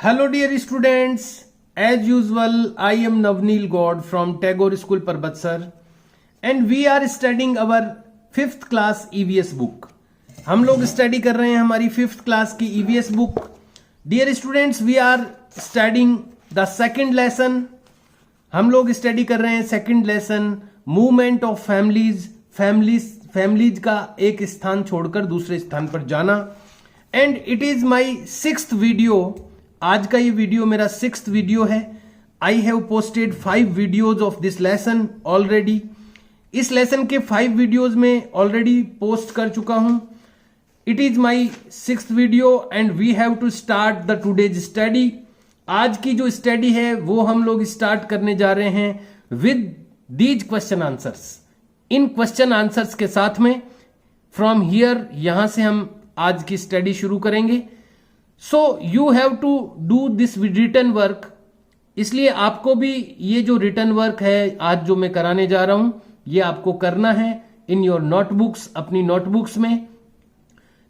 Hello dear students, as usual I am Navneel God from Tagore School Parbatsar and we are studying our 5th class EVS book. हम लोग study कर रहे हैं हमारी 5th class की EVS book. Dear students, we are studying the second lesson. हम लोग study कर रहे हैं second lesson, movement of families का एक स्थान छोड़कर दूसरे स्थान पर जाना. And it is my 6th video. आज का ये वीडियो मेरा 6th वीडियो है. I have posted 5 videos of this lesson already. इस लेसन के 5 वीडियोज में ऑलरेडी पोस्ट कर चुका हूं. It is my 6th video and we have to start the today's study. आज की जो स्टडी है वो हम लोग स्टार्ट करने जा रहे हैं with these question answers. In question answers के साथ में फ्रॉम हियर, यहां से हम आज की स्टडी शुरू करेंगे. So you have to do this written work. इसलिए आपको भी ये जो रिटन वर्क है आज जो मैं कराने जा रहा हूं, ये आपको करना है इन योर नोटबुक्स, अपनी नोटबुक्स में.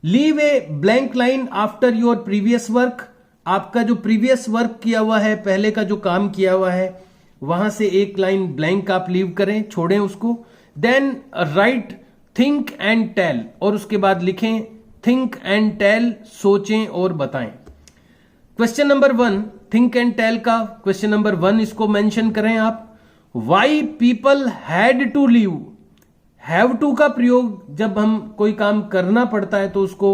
Leave a blank line after your previous work. आपका जो प्रीवियस वर्क किया हुआ है, पहले का जो काम किया हुआ है, वहां से एक लाइन ब्लैंक आप लीव करें, छोड़ें उसको. Then write think and tell, और उसके बाद लिखें थिंक एंड टेल, सोचें और बताएं. Question number 1, think and tell का क्वेश्चन नंबर 1 इसको मेंशन करें आप. Why people had to leave. Have to का प्रयोग जब हम कोई काम करना पड़ता है तो उसको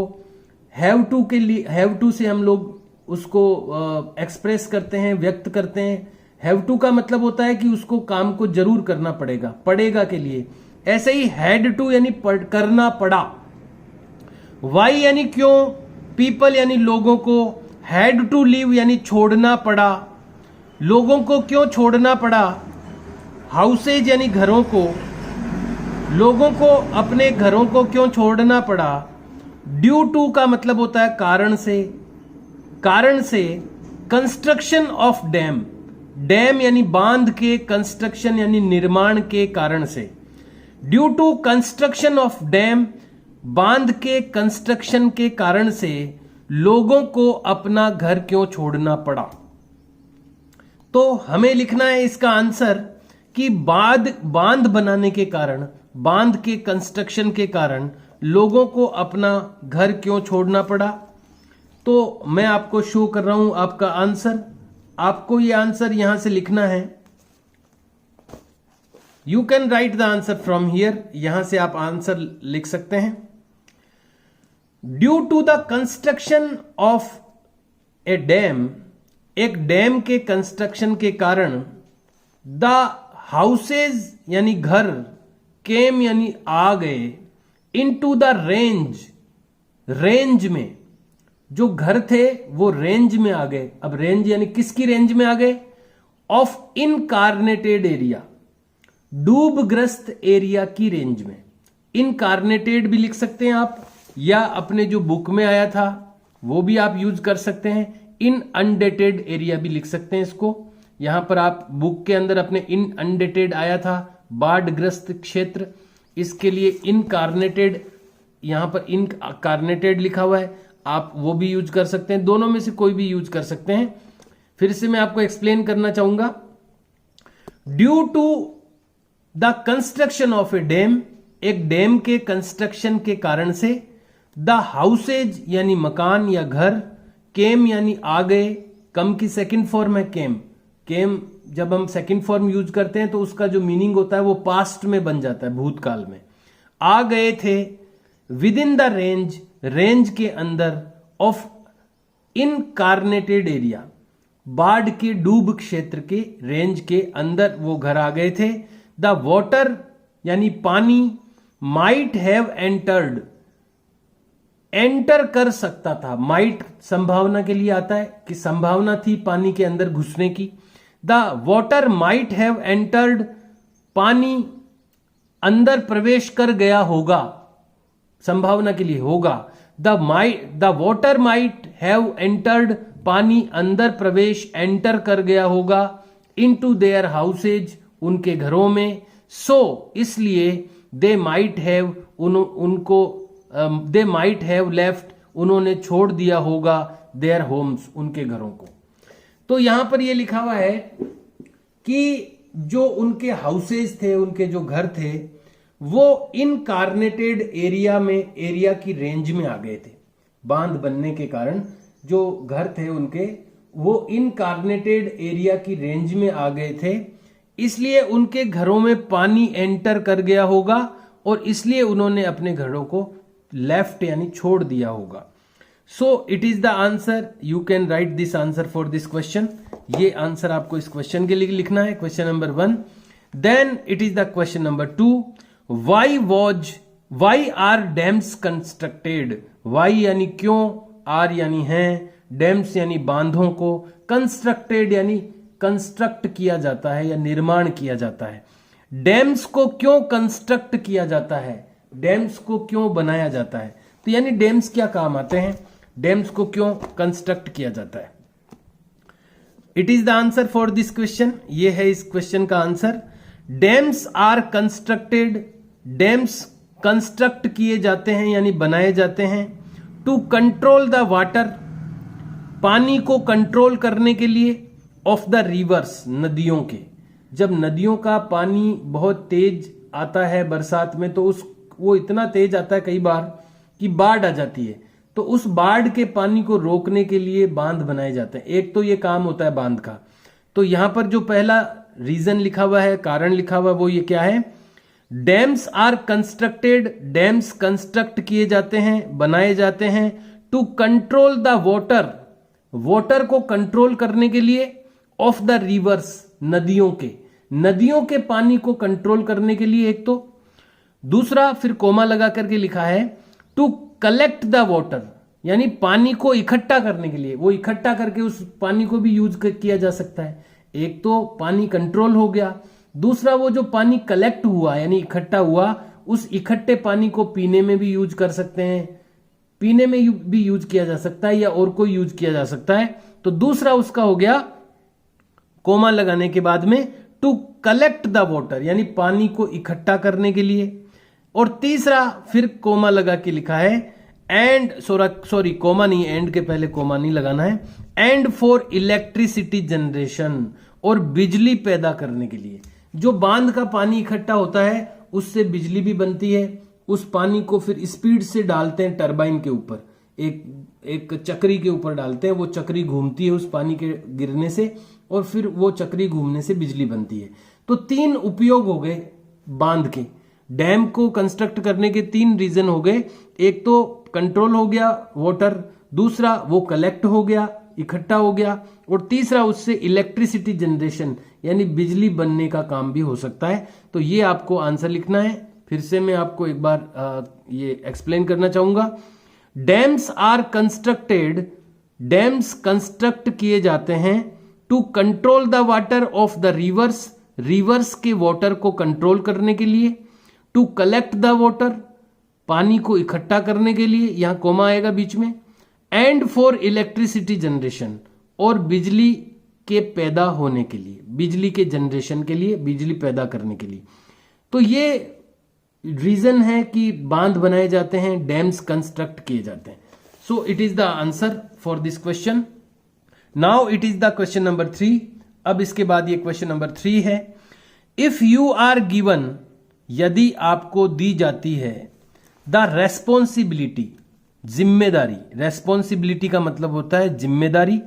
हैव टू के लिए, हैव टू से हम लोग उसको एक्सप्रेस करते हैं, व्यक्त करते हैं. हैव टू का मतलब होता है कि उसको काम को जरूर करना पड़ेगा, पड़ेगा के लिए. ऐसे ही हैड टू यानी करना पड़ा. वाई यानी क्यों, पीपल यानी लोगों को, हैड टू लीव यानी छोड़ना पड़ा. लोगों को क्यों छोड़ना पड़ा. हाउसेज यानी घरों को, लोगों को अपने घरों को क्यों छोड़ना पड़ा. ड्यू टू का मतलब होता है कारण से, कारण से. कंस्ट्रक्शन ऑफ डैम, डैम यानी बांध के, कंस्ट्रक्शन यानी निर्माण के कारण से. Due to construction of dam, बांध के कंस्ट्रक्शन के कारण से लोगों को अपना घर क्यों छोड़ना पड़ा. तो हमें लिखना है इसका आंसर कि बांध बनाने के कारण, बांध के कंस्ट्रक्शन के कारण लोगों को अपना घर क्यों छोड़ना पड़ा. तो मैं आपको शो कर रहा हूं आपका आंसर. आपको ये आंसर यहां से लिखना है. You can write the answer from here. यहां से आप आंसर लिख सकते हैं. Due to the construction of a dam, एक डैम के कंस्ट्रक्शन के कारण, द हाउसेज यानी घर, केम यानी आ गए, इनटू द रेंज, रेंज में, जो घर थे वो रेंज में आ गए. अब रेंज यानी किसकी रेंज में आ गए. ऑफ इनकार्नेटेड एरिया, डूबग्रस्त एरिया की रेंज में. इनकार्नेटेड भी लिख सकते हैं आप, या अपने जो बुक में आया था वो भी आप यूज कर सकते हैं. इन अनडेटेड एरिया भी लिख सकते हैं इसको. यहां पर आप बुक के अंदर अपने इन अनडेटेड आया था, बाढ़ग्रस्त क्षेत्र, इसके लिए इनकार्नेटेड, यहां पर इनकार्नेटेड लिखा हुआ है, आप वो भी यूज कर सकते हैं. दोनों में से कोई भी यूज कर सकते हैं. फिर से मैं आपको एक्सप्लेन करना चाहूंगा. Due to the construction of a dam, एक डैम के कंस्ट्रक्शन के कारण से, द हाउसेज यानी मकान या घर, केम यानी आ गए, कम की सेकंड फॉर्म है केम. केम जब हम सेकंड फॉर्म यूज करते हैं तो उसका जो मीनिंग होता है वो पास्ट में बन जाता है, भूतकाल में. आ गए थे. With in the range, range के अंदर, ऑफ इनकार्नेटेड एरिया, बाढ़ के डूब क्षेत्र के रेंज के अंदर वो घर आ गए थे. द वाटर यानी पानी, माइट हैव एंटर्ड, एंटर कर सकता था. माइट संभावना के लिए आता है कि संभावना थी पानी के अंदर घुसने की. The water might have entered, पानी अंदर प्रवेश कर गया होगा, संभावना के लिए होगा. The water might have entered, पानी अंदर प्रवेश, एंटर कर गया होगा, इनटू देयर हाउसेज, उनके घरों में. सो इसलिए they might have, they might have left, उन्होंने छोड़ दिया होगा देयर होम्स, उनके घरों को. तो यहां पर ये लिखा हुआ है कि जो उनके हाउसेज थे, उनके जो घर थे, वो इनकार्नेटेड एरिया की रेंज में आ गए थे। बांध बनने के कारण जो घर थे उनके, वो इनकार्नेटेड एरिया की रेंज में आ गए थे, इसलिए उनके घरों में पानी एंटर कर गया होगा और इसलिए उन्होंने अपने घरों को लेफ्ट यानी छोड़ दिया होगा। So it is the answer. You can write this answer for this question. ये आंसर आपको इस क्वेश्चन के लिए लिखना है, question number 1। Then it is the question number 2। Why are dams constructed? Why यानी क्यों, आर यानी है, डैम्स यानी बांधों को, कंस्ट्रक्टेड यानी कंस्ट्रक्ट किया जाता है या निर्माण किया जाता है। डैम्स को क्यों कंस्ट्रक्ट किया जाता है, डैम्स को क्यों बनाया जाता है? तो यानी डैम्स क्या काम आते हैं, डैम्स को क्यों कंस्ट्रक्ट किया जाता है? It is the answer for this question. ये है इस क्वेश्चन का answer. Dams are constructed, dams construct किए जाते हैं यानी बनाए जाते हैं टू कंट्रोल द वाटर, पानी को कंट्रोल करने के लिए, ऑफ द रिवर्स, नदियों के। जब नदियों का पानी बहुत तेज आता है बरसात में, तो वो इतना तेज आता है कई बार कि बाढ़ आ जाती है, तो उस बाढ़ के पानी को रोकने के लिए बांध बनाए जाते हैं। एक तो ये काम होता है बांध का। तो यहां पर जो पहला रीजन लिखा हुआ है, कारण लिखा हुआ है, वो ये क्या है? Dams are constructed, dams construct किए जाते हैं, बनाए जाते हैं to control the water, water को कंट्रोल करने के लिए, ऑफ द रिवर्स, नदियों के, नदियों के पानी को कंट्रोल करने के लिए एक तो। दूसरा फिर कोमा लगा करके लिखा है टू कलेक्ट द वाटर, यानी पानी को इकट्ठा करने के लिए, वो इकट्ठा करके उस पानी को भी यूज किया जा सकता है। एक तो पानी कंट्रोल हो गया, दूसरा वो जो पानी कलेक्ट हुआ यानी इकट्ठा हुआ, उस इकट्ठे पानी को पीने में भी यूज कर सकते हैं, पीने में भी यूज किया जा सकता है या और कोई यूज किया जा सकता है। तो दूसरा उसका हो गया कोमा लगाने के बाद में टू कलेक्ट द वाटर, यानी पानी को इकट्ठा करने के लिए। और तीसरा फिर कोमा लगा के लिखा है एंड, सॉरी कोमा नहीं, एंड के पहले कोमा नहीं लगाना है, एंड फॉर इलेक्ट्रिसिटी जनरेशन, और बिजली पैदा करने के लिए। जो बांध का पानी इकट्ठा होता है उससे बिजली भी बनती है। उस पानी को फिर स्पीड से डालते हैं टरबाइन के ऊपर, एक चक्री के ऊपर डालते हैं, वो चक्री घूमती है उस पानी के गिरने से, और फिर वो चक्री घूमने से बिजली बनती है। तो 3 उपयोग हो गए बांध के, डैम को कंस्ट्रक्ट करने के 3 रीजन हो गए। एक तो कंट्रोल हो गया वाटर, दूसरा वो कलेक्ट हो गया, इकट्ठा हो गया, और तीसरा उससे इलेक्ट्रिसिटी जनरेशन यानी बिजली बनने का काम भी हो सकता है। तो ये आपको आंसर लिखना है। फिर से मैं आपको एक बार ये एक्सप्लेन करना चाहूंगा। Dams are constructed, dams construct किए जाते हैं to control the water of the rivers, rivers के वाटर को कंट्रोल करने के लिए, टू कलेक्ट द वाटर, पानी को इकट्ठा करने के लिए, यहां कोमा आएगा बीच में, एंड फॉर इलेक्ट्रिसिटी जनरेशन, और बिजली के पैदा होने के लिए, बिजली के जनरेशन के लिए, बिजली पैदा करने के लिए। तो ये रीजन है कि बांध बनाए जाते हैं, डैम्स कंस्ट्रक्ट किए जाते हैं। सो it is the answer for this question. Now it is the question number 3। अब इसके बाद ये क्वेश्चन नंबर 3 है। इफ यू आर गिवन, यदि आपको दी जाती है, द रेस्पॉन्सिबिलिटी, जिम्मेदारी, रेस्पॉन्सिबिलिटी का मतलब होता है जिम्मेदारी।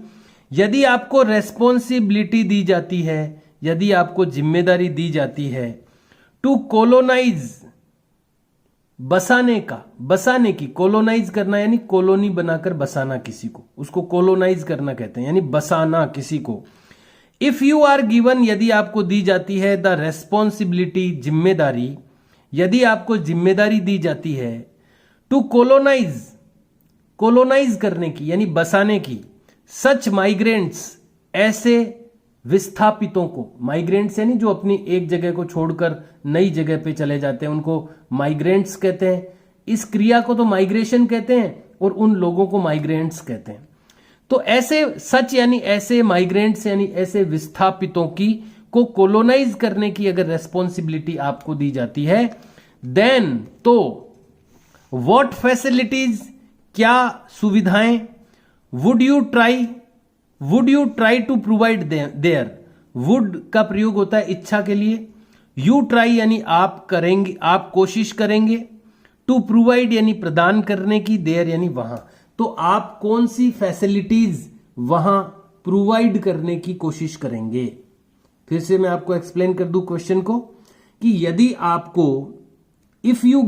यदि आपको रेस्पॉन्सिबिलिटी दी जाती है, यदि आपको जिम्मेदारी दी जाती है, टू कोलोनाइज, बसाने का, बसाने की, कोलोनाइज करना यानी कॉलोनी बनाकर बसाना किसी को, उसको कोलोनाइज करना कहते हैं, यानी बसाना किसी को। इफ यू आर गिवन, यदि आपको दी जाती है, द रेस्पॉन्सिबिलिटी, जिम्मेदारी, यदि आपको जिम्मेदारी दी जाती है, टू कोलोनाइज, कोलोनाइज करने की यानी बसाने की, सच माइग्रेंट्स, ऐसे विस्थापितों को, माइग्रेंट्स यानी जो अपनी एक जगह को छोड़कर नई जगह पे चले जाते हैं, उनको माइग्रेंट्स कहते हैं। इस क्रिया को तो माइग्रेशन कहते हैं और उन लोगों को माइग्रेंट्स कहते हैं। तो ऐसे, सच यानी ऐसे माइग्रेंट्स यानी ऐसे विस्थापितों की को कोलोनाइज करने की अगर रेस्पॉन्सिबिलिटी आपको दी जाती है, देन, तो व्हाट फैसिलिटीज, क्या सुविधाएं, would you try, would you try to provide there, would का प्रयोग होता है इच्छा के लिए, यू ट्राई यानी आप करेंगे, आप कोशिश करेंगे, टू प्रोवाइड यानी प्रदान करने की, देयर यानी वहां। तो आप कौन सी फैसिलिटीज वहां प्रोवाइड करने की कोशिश करेंगे। फिर से मैं आपको एक्सप्लेन कर दूं क्वेश्चन को कि यदि आपको इफ यू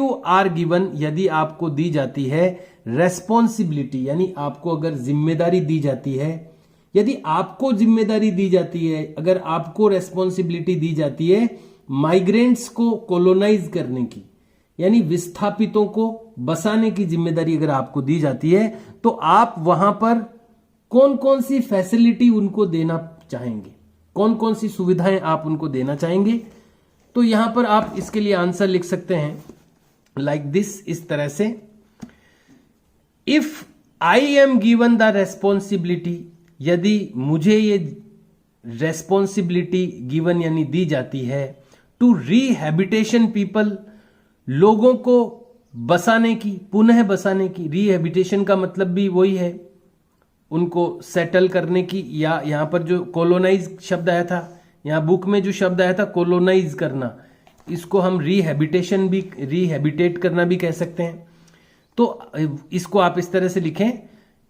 आर गिवन, यदि आपको दी जाती है रेस्पॉन्सिबिलिटी यानी आपको अगर जिम्मेदारी दी जाती है, यदि आपको जिम्मेदारी दी जाती है, अगर आपको रेस्पॉन्सिबिलिटी दी जाती है माइग्रेंट्स को कोलोनाइज करने की, यानी विस्थापितों को बसाने की जिम्मेदारी अगर आपको दी जाती है, तो आप वहां पर कौन कौन सी फैसिलिटी उनको देना चाहेंगे, कौन कौन सी सुविधाएं आप उनको देना चाहेंगे। तो यहां पर आप इसके लिए आंसर लिख सकते हैं लाइक दिस, इस तरह से, if I am given the responsibility, यदि मुझे ये रेस्पॉन्सिबिलिटी गिवन यानी दी जाती है, टू रिहैबिटेशन पीपल, लोगों को बसाने की, पुनः बसाने की, रिहैबिटेशन का मतलब भी वही है, उनको सेटल करने की, या यहां पर जो कोलोनाइज शब्द आया था, यहां बुक में जो शब्द आया था कोलोनाइज करना, इसको हम रिहैबिटेशन भी, रिहैबिटेट करना भी कह सकते हैं। तो इसको आप इस तरह से लिखें,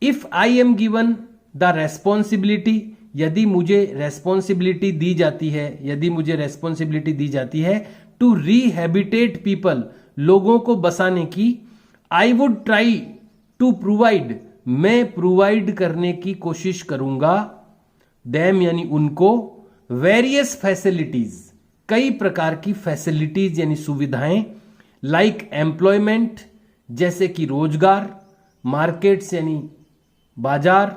if I am given the responsibility, यदि मुझे रेस्पॉन्सिबिलिटी दी जाती है, यदि मुझे रेस्पॉन्सिबिलिटी दी जाती है टू रिहैबिटेट पीपल, लोगों को बसाने की, I would try to provide, मैं प्रोवाइड करने की कोशिश करूंगा, देम यानी उनको, वेरियस फैसिलिटीज, कई प्रकार की फैसिलिटीज यानी सुविधाएं, लाइक एम्प्लॉयमेंट जैसे कि रोजगार, मार्केट्स यानी बाजार,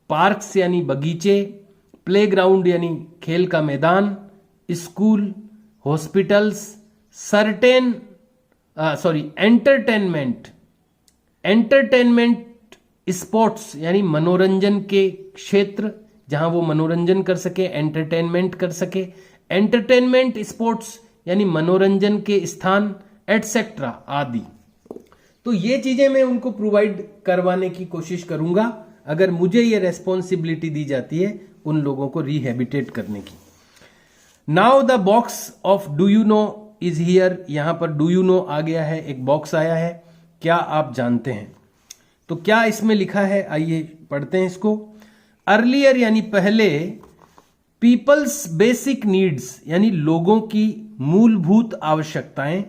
पार्क्स यानी बगीचे, प्लेग्राउंड यानी खेल का मैदान, स्कूल, हॉस्पिटल्स, एंटरटेनमेंट स्पोर्ट्स यानी मनोरंजन के क्षेत्र, जहां वो मनोरंजन कर सके, एंटरटेनमेंट कर सके, एंटरटेनमेंट स्पोर्ट्स यानी मनोरंजन के स्थान, एटसेट्रा आदि। तो ये चीजें मैं उनको प्रोवाइड करवाने की कोशिश करूंगा अगर मुझे ये रेस्पॉन्सिबिलिटी दी जाती है उन लोगों को रिहैबिटेट करने की। Now the box of do you know is here, यहां पर डू यू नो आ गया है, एक बॉक्स आया है, क्या आप जानते हैं। तो क्या इसमें लिखा है, आइए पढ़ते हैं इसको। अर्लियर यानी पहले, पीपल्स बेसिक नीड्स यानी लोगों की मूलभूत आवश्यकताएं,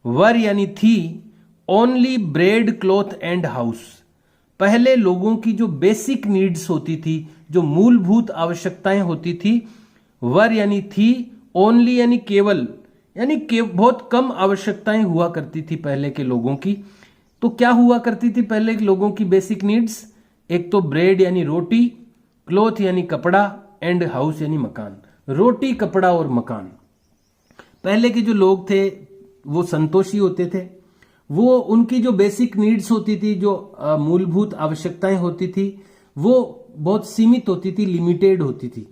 वर यानी थी, only bread cloth and house, पहले लोगों की जो बेसिक नीड्स होती थी, जो मूलभूत आवश्यकताएं होती थी, वर यानी थी, ओनली यानी केवल, यानी बहुत कम आवश्यकताएं हुआ करती थी पहले के लोगों की। तो क्या हुआ करती थी पहले के लोगों की बेसिक नीड्स, एक तो ब्रेड यानी रोटी, क्लॉथ यानी कपड़ा, एंड हाउस यानी मकान। रोटी, कपड़ा और मकान। पहले के जो लोग थे वो संतोषी होते थे, वो उनकी जो बेसिक नीड्स होती थी, जो मूलभूत आवश्यकताएं होती थी, वो बहुत सीमित होती थी, लिमिटेड होती थी।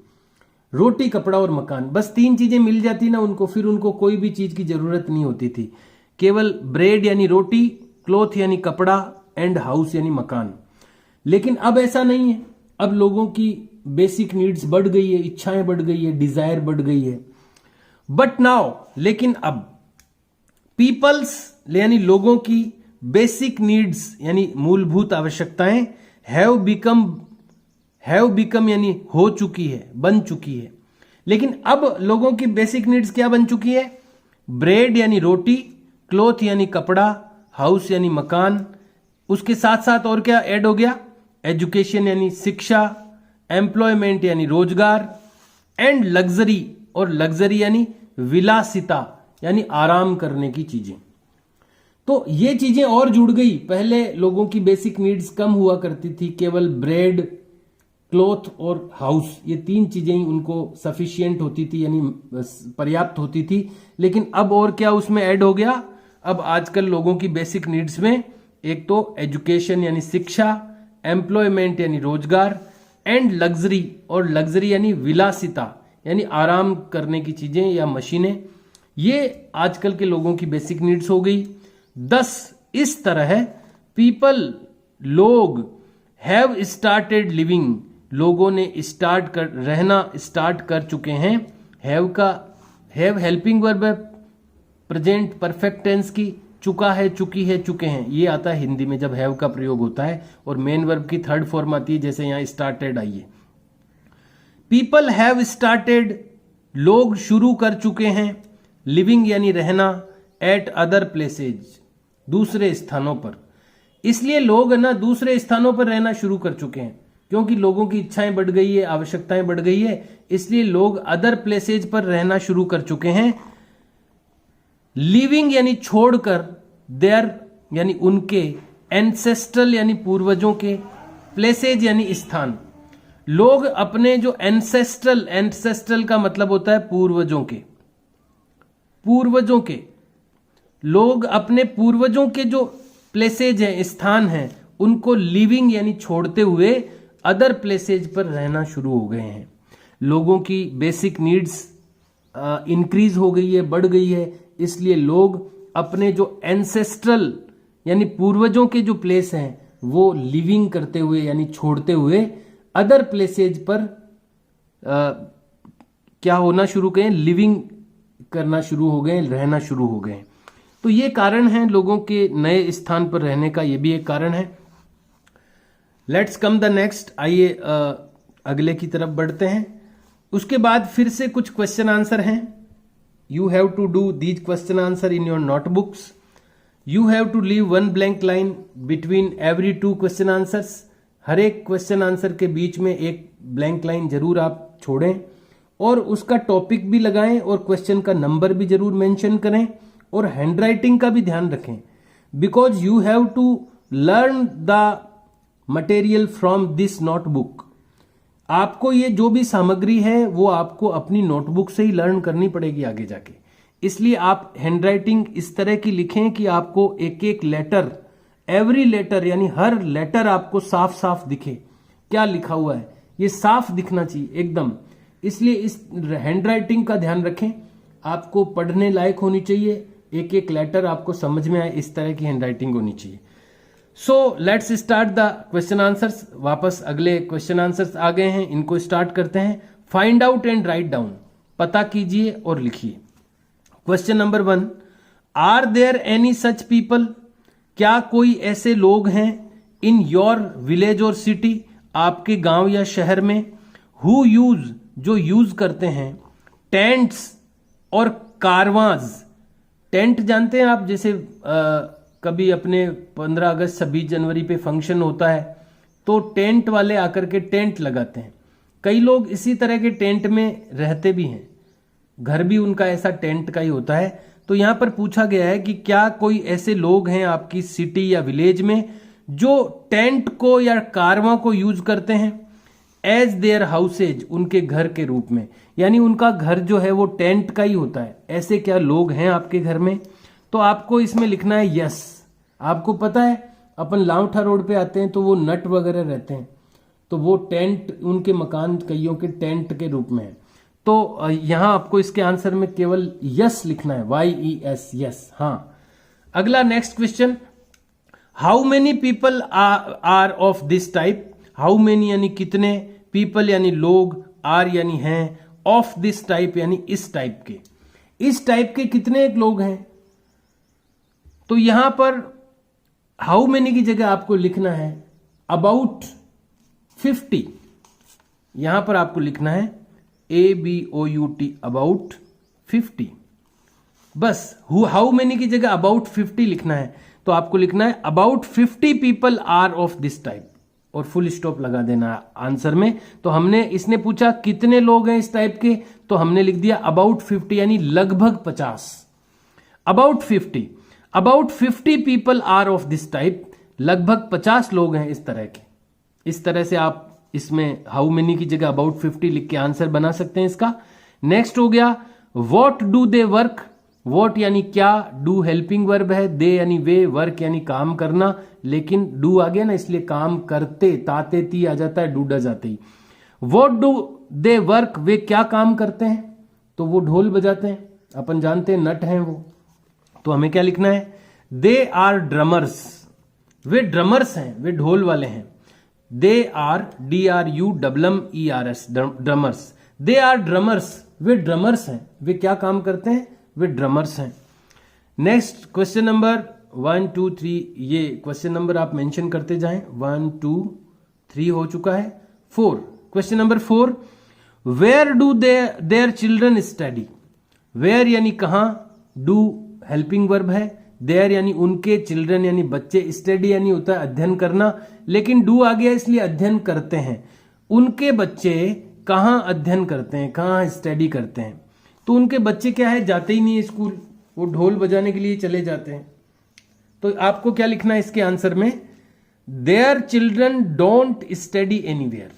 रोटी, कपड़ा और मकान, बस तीन चीजें मिल जाती ना उनको, फिर उनको कोई भी चीज की जरूरत नहीं होती थी, केवल ब्रेड यानी रोटी, क्लॉथ यानी कपड़ा, एंड हाउस यानी मकान। लेकिन अब ऐसा नहीं है, अब लोगों की बेसिक नीड्स बढ़ गई है, इच्छाएं बढ़ गई है, डिजायर बढ़ गई है। बट नाउ, लेकिन अब, पीपल्स यानी लोगों की बेसिक नीड्स यानी मूलभूत आवश्यकताएं, हैव बिकम यानी हो चुकी है, बन चुकी है। लेकिन अब लोगों की बेसिक नीड्स क्या बन चुकी है, ब्रेड यानी रोटी, क्लॉथ यानी कपड़ा, हाउस यानी मकान। उसके साथ साथ और क्या ऐड हो गया, एजुकेशन यानी शिक्षा, एम्प्लॉयमेंट यानी रोजगार, एंड लग्जरी, और लग्जरी यानी विलासिता यानी आराम करने की चीजें। तो ये चीजें और जुड़ गई। पहले लोगों की बेसिक नीड्स कम हुआ करती थी, केवल ब्रेड, क्लॉथ और हाउस, ये तीन चीजें ही उनको सफिशिएंट होती थी, यानी पर्याप्त होती थी। लेकिन अब और क्या उसमें ऐड हो गया, अब आजकल लोगों की बेसिक नीड्स में एक तो एजुकेशन यानी शिक्षा, एम्प्लॉयमेंट यानी रोजगार, एंड लग्जरी, और लग्जरी यानी विलासिता यानी आराम करने की चीजें या मशीनें, ये आजकल के लोगों की बेसिक नीड्स हो गई। 10 इस तरह पीपल लोग हैव स्टार्टेड लिविंग, लोगों ने रहना स्टार्ट कर चुके हैं। हैव हेल्पिंग वर्ब है प्रेजेंट परफेक्ट टेंस की, चुका है, चुकी है, चुके हैं, ये आता है हिंदी में जब हैव का प्रयोग होता है। और मेन वर्ब की थर्ड फॉर्म आती है, जैसे यहां स्टार्टेड आई है। पीपल हैव स्टार्टेड, लोग शुरू कर चुके हैं। लिविंग यानी रहना, एट अदर प्लेसेज, दूसरे स्थानों पर। इसलिए लोग ना दूसरे स्थानों पर रहना शुरू कर चुके हैं, क्योंकि लोगों की इच्छाएं बढ़ गई है, आवश्यकताएं बढ़ गई है, इसलिए लोग अदर प्लेसेज पर रहना शुरू कर चुके हैं। लिविंग यानी छोड़कर, देयर यानी उनके, एंसेस्ट्रल यानी पूर्वजों के, प्लेसेज यानी स्थान। लोग अपने जो एंसेस्ट्रल का मतलब होता है पूर्वजों के, लोग अपने पूर्वजों के जो प्लेसेज हैं, स्थान हैं, उनको लिविंग यानी छोड़ते हुए अदर प्लेसेज पर रहना शुरू हो गए हैं। लोगों की बेसिक नीड्स इंक्रीज हो गई है, बढ़ गई है, इसलिए लोग अपने जो एंसेस्ट्रल यानी पूर्वजों के जो प्लेस हैं वो लिविंग करते हुए यानी छोड़ते हुए अदर प्लेसेज पर क्या होना शुरू गए, लिविंग करना शुरू हो गए, रहना शुरू हो गए। तो ये कारण है लोगों के नए स्थान पर रहने का, ये भी एक कारण है। लेट्स कम द नेक्स्ट, आइए अगले की तरफ बढ़ते हैं। उसके बाद फिर से कुछ क्वेश्चन आंसर हैं। You have to do these question answer in your notebooks. You have to leave one blank line between every two question answers. हर एक क्वेश्चन आंसर के बीच में एक ब्लैंक लाइन जरूर आप छोड़ें, और उसका टॉपिक भी लगाएं, और क्वेश्चन का नंबर भी जरूर मेंशन करें, और हैंडराइटिंग का भी ध्यान रखें, because you have to learn the material from this notebook. आपको ये जो भी सामग्री है वो आपको अपनी नोटबुक से ही लर्न करनी पड़ेगी आगे जाके। इसलिए आप हैंडराइटिंग इस तरह की लिखें कि आपको एक एक लेटर, एवरी लेटर यानी हर लेटर आपको साफ साफ दिखे, क्या लिखा हुआ है ये साफ दिखना चाहिए एकदम। इसलिए इस हैंडराइटिंग का ध्यान रखें, आपको पढ़ने लायक होनी चाहिए, एक एक लेटर आपको समझ में आए, इस तरह की हैंडराइटिंग होनी चाहिए। So let's start the question answers. वापस अगले क्वेश्चन आंसर्स आ गए हैं, इनको स्टार्ट करते हैं। Find out and write down, पता कीजिए और लिखिए। Question number 1, are there any such people, क्या कोई ऐसे लोग हैं इन योर विलेज और सिटी, आपके गांव या शहर में, हु यूज जो यूज करते हैं, टेंट्स और कारवांज। टेंट जानते हैं आप, जैसे कभी अपने 15 अगस्त 26 जनवरी पे फंक्शन होता है तो टेंट वाले आकर के टेंट लगाते हैं। कई लोग इसी तरह के टेंट में रहते भी हैं, घर भी उनका ऐसा टेंट का ही होता है। तो यहां पर पूछा गया है कि क्या कोई ऐसे लोग हैं आपकी सिटी या विलेज में जो टेंट को या कारवां को यूज करते हैं एज देयर हाउसेज, उनके घर के रूप में, यानी उनका घर जो है वो टेंट का ही होता है। ऐसे क्या लोग हैं आपके घर में? तो आपको इसमें लिखना है यस। आपको पता है अपन लाउठा रोड पे आते हैं तो वो नट वगैरह रहते हैं, तो वो टेंट, उनके मकान कईयों के टेंट के रूप में है। तो यहां आपको इसके आंसर में केवल यस लिखना है, YES, यस। हाँ, अगला next question, how many people are of this type. How many यानी कितने, पीपल यानी लोग, आर यानी हैं, ऑफ दिस टाइप यानी इस टाइप के। इस टाइप के कितने लोग हैं? तो यहां पर हाउ मेनी की जगह आपको लिखना है अबाउट 50। यहां पर आपको लिखना है ABOUT, अबाउट 50। बस हाउ मेनी की जगह अबाउट 50 लिखना है, तो आपको लिखना है about 50 people are of this type, और फुल स्टॉप लगा देना आंसर में। तो हमने, इसने पूछा कितने लोग हैं इस टाइप के, तो हमने लिख दिया अबाउट 50 यानी लगभग 50। About 50 people are of this type, लगभग 50 लोग हैं इस तरह के। इस तरह से आप इसमें हाउ मेनी की जगह अबाउट 50 लिख के आंसर बना सकते हैं इसका। नेक्स्ट हो गया what do they work. What यानी क्या, डू हेल्पिंग वर्ब है, दे यानी वे, वर्क यानी काम करना, लेकिन डू आ गया ना इसलिए काम करते, ताते ती आ जाता है, डू डज आते ही। व्हाट डू दे वर्क, वे क्या काम करते हैं? तो वो ढोल बजाते हैं, अपन जानते हैं नट हैं वो। तो हमें क्या लिखना है? दे आर ड्रमर्स, वे ड्रमर्स हैं, वे ढोल वाले हैं। They are DRUMMERS drummers, they are drummers, वे ड्रमर्स हैं। वे क्या काम करते हैं? वे ड्रमर्स हैं। नेक्स्ट क्वेश्चन नंबर 1 2 3, ये क्वेश्चन नंबर आप मेंशन करते जाएं। 1 2 3 हो चुका है। 4, question number 4, where do their children study. Where यानी कहां, डू हेल्पिंग वर्ब है, देयर यानी उनके, चिल्ड्रन यानी बच्चे, स्टडी यानी होता है अध्ययन करना, लेकिन डू आ गया इसलिए अध्ययन करते हैं। उनके बच्चे कहां अध्ययन करते हैं, कहां स्टडी करते हैं? तो उनके बच्चे क्या है, जाते ही नहीं है स्कूल, वो ढोल बजाने के लिए चले जाते हैं। तो आपको क्या लिखना है इसके आंसर में? Their children don't study anywhere.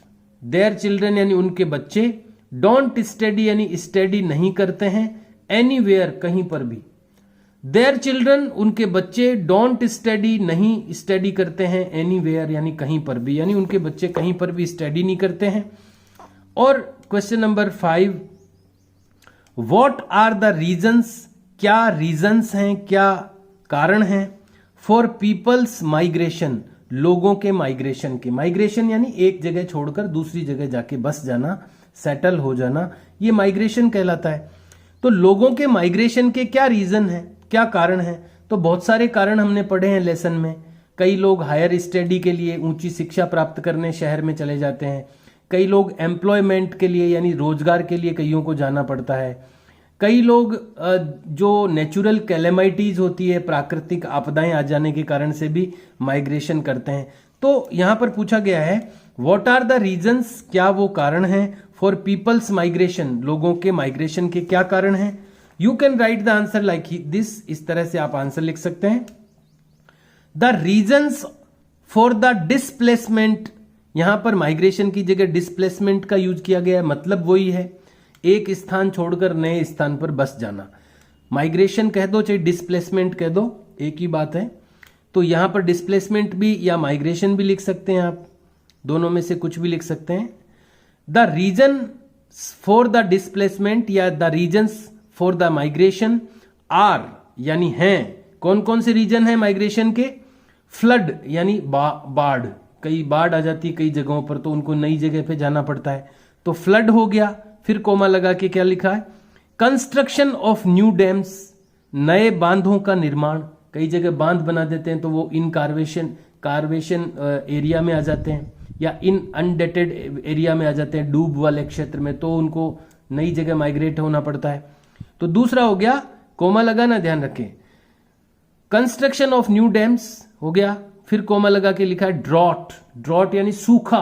Their children यानी उनके बच्चे, डोंट स्टडी यानी स्टडी नहीं करते हैं, एनीवेयर कहीं पर भी। देयर चिल्ड्रन उनके बच्चे, डोंट स्टडी नहीं स्टडी करते हैं, एनीवेयर यानी कहीं पर भी, यानी उनके बच्चे कहीं पर भी स्टडी नहीं करते हैं। और question number 5, what are the reasons, क्या रीजंस हैं, क्या कारण हैं, फॉर पीपल्स माइग्रेशन, लोगों के माइग्रेशन के। माइग्रेशन यानी एक जगह छोड़कर दूसरी जगह जाके बस जाना, सेटल हो जाना, ये माइग्रेशन कहलाता है। तो लोगों के माइग्रेशन के क्या रीजन है, क्या कारण है? तो बहुत सारे कारण हमने पढ़े हैं लेसन में। कई लोग हायर स्टडी के लिए, ऊंची शिक्षा प्राप्त करने शहर में चले जाते हैं। कई लोग एम्प्लॉयमेंट के लिए यानी रोजगार के लिए कईयों को जाना पड़ता है। कई लोग जो नेचुरल कैलेमिटीज होती है, प्राकृतिक आपदाएं आ जाने के कारण से भी माइग्रेशन करते हैं। तो यहां पर पूछा गया है व्हाट आर द रीजंस, क्या वो कारण हैं, फॉर पीपल्स माइग्रेशन, लोगों के माइग्रेशन के क्या कारण हैं। You can write the answer like this, इस तरह से आप आंसर लिख सकते हैं। The reasons for the displacement, यहां पर माइग्रेशन की जगह डिस्प्लेसमेंट का यूज किया गया है, मतलब वही है एक स्थान छोड़कर नए स्थान पर बस जाना। माइग्रेशन कह दो चाहे डिस्प्लेसमेंट कह दो, एक ही बात है। तो यहां पर डिस्प्लेसमेंट भी या माइग्रेशन भी लिख सकते हैं आप, दोनों में से कुछ भी लिख सकते हैं। The reason for the displacement या the reasons for the migration are यानी हैं, कौन कौन से रीजन है माइग्रेशन के? फ्लड यानी बाढ़, कई बाढ़ आ जाती है कई जगहों पर, तो उनको नई जगह पे जाना पड़ता है, तो फ्लड हो गया। फिर कोमा लगा के क्या लिखा है? कंस्ट्रक्शन ऑफ न्यू डैम्स, नए बांधों का निर्माण, कई जगह बांध बना देते हैं तो वो इन कार्वेशन एरिया में आ जाते हैं या इन अनडेटेड एरिया में आ जाते हैं, डूब वाले क्षेत्र में, तो उनको नई जगह माइग्रेट होना पड़ता है। तो दूसरा हो गया, कोमा लगाना ध्यान रखें, कंस्ट्रक्शन ऑफ न्यू डैम्स हो गया। फिर कोमा लगा के लिखा है ड्रॉट, ड्रॉट यानी सूखा,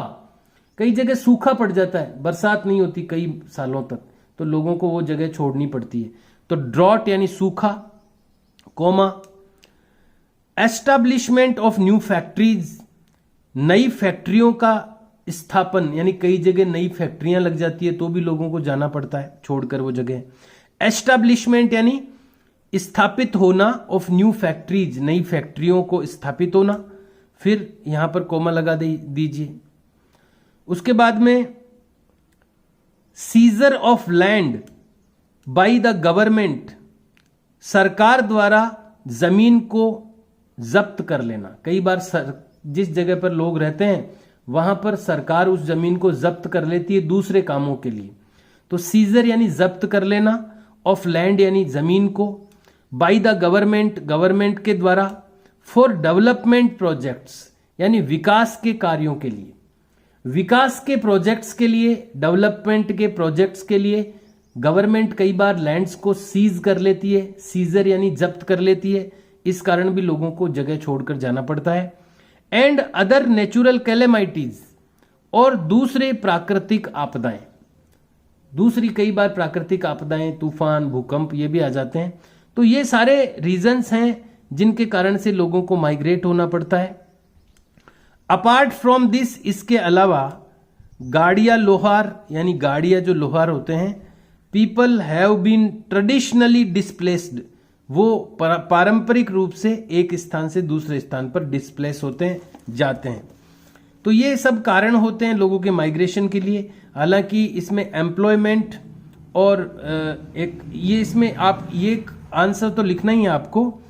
कई जगह सूखा पड़ जाता है, बरसात नहीं होती कई सालों तक, तो लोगों को वो जगह छोड़नी पड़ती है, तो ड्रॉट यानी सूखा, comma. Establishment of new factories, नई फैक्ट्रियों का स्थापन, यानी कई जगह नई फैक्ट्रियां लग जाती है तो भी लोगों को जाना पड़ता है छोड़कर वो जगह। एस्टैब्लिशमेंट यानी स्थापित होना ऑफ न्यू फैक्ट्रीज, नई फैक्ट्रियों को स्थापित होना। फिर यहां पर कोमा लगा दीजिए। उसके बाद में scissor of land by the government, सरकार द्वारा जमीन को जब्त कर लेना। कई बार जिस जगह पर लोग रहते हैं वहां पर सरकार उस जमीन को जब्त कर लेती है दूसरे कामों के लिए, तो सीजर यानी जब्त कर लेना, ऑफ लैंड यानी जमीन को, बाय द गवर्नमेंट, गवर्नमेंट के द्वारा, फॉर डेवलपमेंट प्रोजेक्ट्स यानी विकास के कार्यों के लिए, विकास के प्रोजेक्ट्स के लिए, डेवलपमेंट के प्रोजेक्ट्स के लिए गवर्नमेंट कई बार लैंड्स को सीज कर लेती है, सीजर यानी जब्त कर लेती है, इस कारण भी लोगों को जगह छोड़कर जाना पड़ता है। एंड अदर नेचुरल कैलेमिटीज, और दूसरे प्राकृतिक आपदाएं, दूसरी कई बार प्राकृतिक आपदाएं, तूफान, भूकंप, ये भी आ जाते हैं। तो ये सारे रीजंस हैं जिनके कारण से लोगों को माइग्रेट होना पड़ता है। अपार्ट फ्रॉम दिस, इसके अलावा गाड़िया लोहार यानी गाड़िया जो लोहार होते हैं, people have been traditionally displaced, वो पारंपरिक रूप से एक स्थान से दूसरे स्थान पर डिस्प्लेस होते हैं, जाते हैं। तो ये सब कारण होते हैं लोगों के माइग्रेशन के लिए। हालांकि इसमें एम्प्लॉयमेंट और एक ये इसमें आप ये आंसर तो लिखना ही है आपको,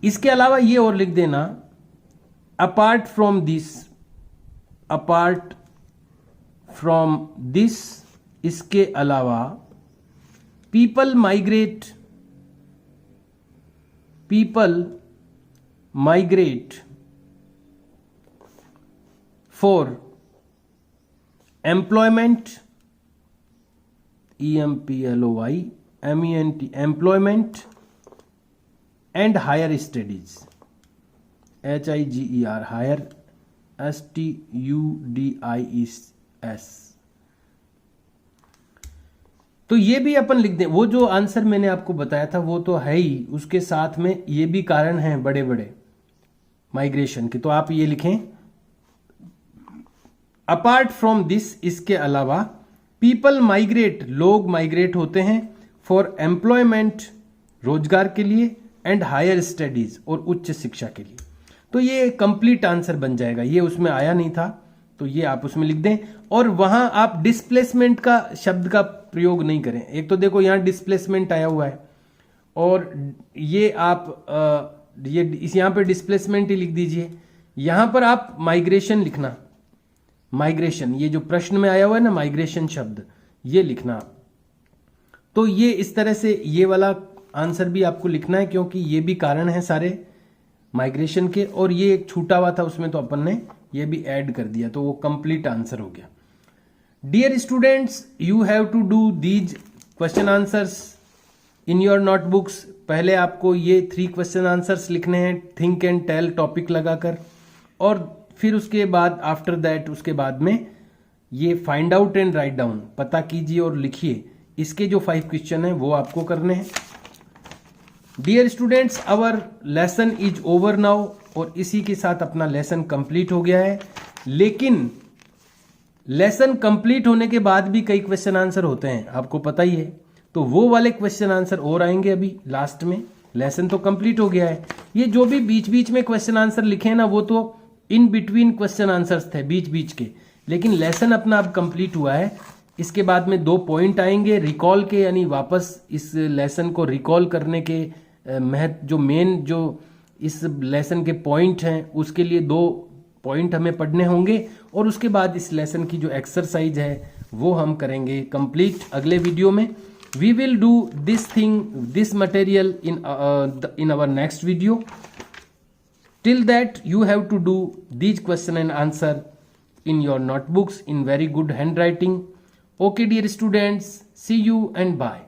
इसके अलावा ये और लिख देना apart from this, apart from this, इसके अलावा people migrate for employment, EMPLOYMENT, employment and higher studies, HIGER, higher STUDIES। तो ये भी अपन लिख दें। वो जो आंसर मैंने आपको बताया था वो तो है ही, उसके साथ में ये भी कारण हैं बड़े बड़े माइग्रेशन के, तो आप ये लिखें अपार्ट फ्रॉम दिस, इसके अलावा पीपल माइग्रेट, लोग माइग्रेट होते हैं, फॉर एम्प्लॉयमेंट, रोजगार के लिए, एंड हायर स्टडीज, और उच्च शिक्षा के लिए। तो ये कंप्लीट आंसर बन जाएगा। ये उसमें आया नहीं था तो ये आप उसमें लिख दें। और वहां आप डिस्प्लेसमेंट का शब्द का प्रयोग नहीं करें। एक तो देखो यहां डिस्प्लेसमेंट आया हुआ है और ये आप यहां पे डिस्प्लेसमेंट ही लिख दीजिए। यहां पर आप माइग्रेशन लिखना, माइग्रेशन, ये जो प्रश्न में आया हुआ है ना माइग्रेशन शब्द, ये लिखना। तो ये इस तरह से ये वाला आंसर भी आपको लिखना है, क्योंकि ये भी कारण है सारे माइग्रेशन के, और ये एक छूटा हुआ था उसमें तो अपन ने ये भी ऐड कर दिया, तो वो कंप्लीट आंसर हो गया। Dear students, you have to do these question answers in your notebooks. पहले आपको ये 3 क्वेश्चन आंसर्स लिखने हैं, थिंक एंड टेल टॉपिक लगाकर, और फिर उसके बाद आफ्टर दैट, उसके बाद में ये find out and write down, पता कीजिए और लिखिए। इसके जो 5 क्वेश्चन हैं वो आपको करने हैं। Dear students, our lesson is over now, और इसी के साथ अपना लेसन कंप्लीट हो गया है। लेकिन लेसन कंप्लीट होने के बाद भी कई क्वेश्चन आंसर होते हैं, आपको पता ही है। तो वो वाले क्वेश्चन आंसर और आएंगे अभी लास्ट में। लेसन तो कंप्लीट हो गया है। ये जो भी बीच बीच में क्वेश्चन आंसर लिखे ना, वो तो इन बिटवीन क्वेश्चन आंसर्स थे बीच बीच के, लेकिन लेसन अपना अब कंप्लीट हुआ है। इसके बाद में 2 पॉइंट आएंगे रिकॉल के, यानी वापस इस लेसन को रिकॉल करने के महत्व, जो मेन जो इस लेसन के पॉइंट हैं उसके लिए 2 पॉइंट हमें पढ़ने होंगे, और उसके बाद इस लेसन की जो एक्सरसाइज है वो हम करेंगे कंप्लीट अगले वीडियो में। We will do this material in our next video. Till that, you have to do these question and answer in your notebooks in very good handwriting. Okay, dear students, see you and bye.